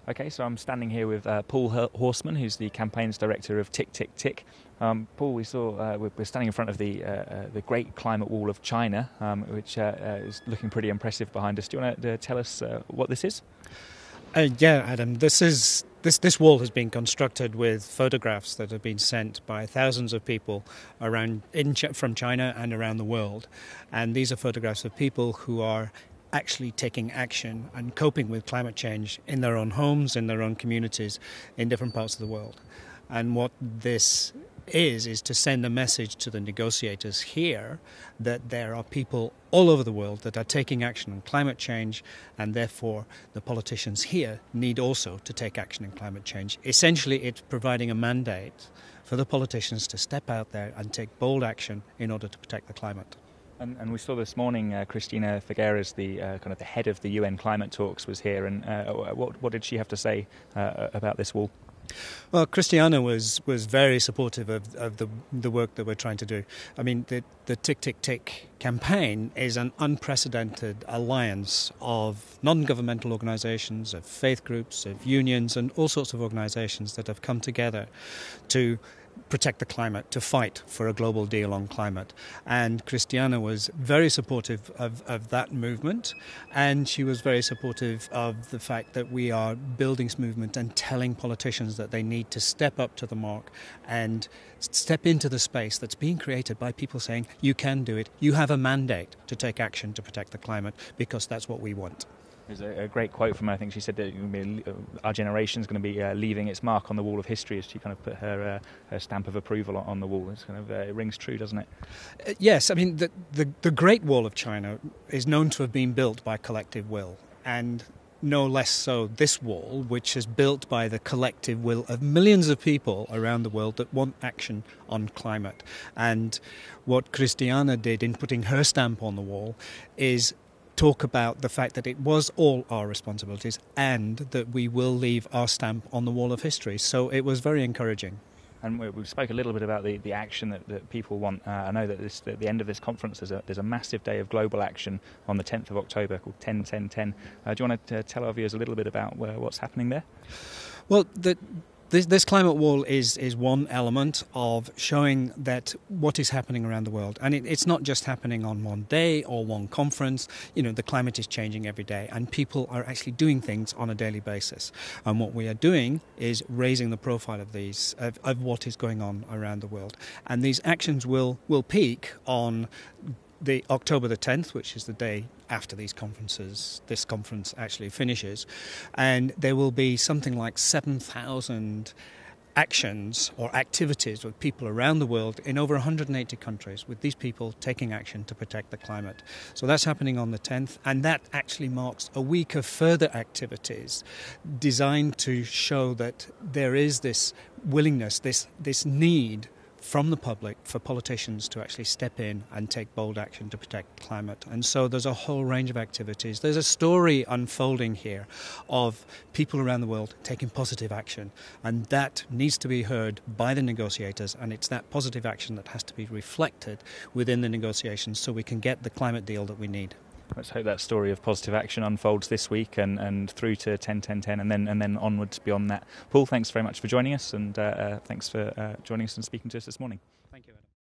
Okay, so I'm standing here with Paul Horsman, who's the campaigns director of tcktcktck. Paul, we're standing in front of the Great Climate Wall of China, which is looking pretty impressive behind us. Do you want to tell us what this is? Yeah, Adam. This wall has been constructed with photographs that have been sent by thousands of people from China and around the world, and these are photographs of people who are actually taking action and coping with climate change in their own homes, in their own communities, in different parts of the world. And what this is to send a message to the negotiators here that there are people all over the world that are taking action on climate change, and therefore the politicians here need also to take action in climate change. Essentially, it's providing a mandate for the politicians to step out there and take bold action in order to protect the climate. And we saw this morning Cristina Figueres, the kind of the head of the UN Climate Talks, was here. And what did she have to say about this wall? Well, Christiana was very supportive of the work that we're trying to do. I mean, the tcktcktck campaign is an unprecedented alliance of non-governmental organisations, of faith groups, of unions, and all sorts of organisations that have come together to protect the climate, to fight for a global deal on climate. And Christiana was very supportive of that movement, and she was very supportive of the fact that we are building this movement and telling politicians that they need to step up to the mark and step into the space that's being created by people saying, you can do it, you have a mandate to take action to protect the climate, because that's what we want. There's a great quote from her. I think she said that our generation is going to be leaving its mark on the wall of history, as she kind of put her stamp of approval on the wall. It's kind of it rings true, doesn't it? Yes, I mean the Great Wall of China is known to have been built by collective will, and no less so this wall, which is built by the collective will of millions of people around the world that want action on climate. And what Christiana did in putting her stamp on the wall is talk about the fact that it was all our responsibilities and that we will leave our stamp on the wall of history. So it was very encouraging. And we spoke a little bit about the action that people want. I know that at the end of this conference there's a massive day of global action on the 10th of October called 10-10-10. Do you want to tell our viewers a little bit about what's happening there? Well, This climate wall is one element of showing that what is happening around the world. And it's not just happening on one day or one conference. You know, the climate is changing every day, and people are actually doing things on a daily basis. And what we are doing is raising the profile of what is going on around the world. And these actions will peak on the October the 10th, which is the day after this conference actually finishes, and there will be something like 7,000 actions or activities with people around the world in over 180 countries, with these people taking action to protect the climate. So that's happening on the 10th, and that actually marks a week of further activities designed to show that there is this willingness, this need from the public for politicians to actually step in and take bold action to protect climate. And so there's a whole range of activities. There's a story unfolding here of people around the world taking positive action, and that needs to be heard by the negotiators, and it's that positive action that has to be reflected within the negotiations so we can get the climate deal that we need. Let's hope that story of positive action unfolds this week and through to 10-10-10 and then onwards beyond that. Paul, thanks very much for joining us, and thanks for joining us and speaking to us this morning.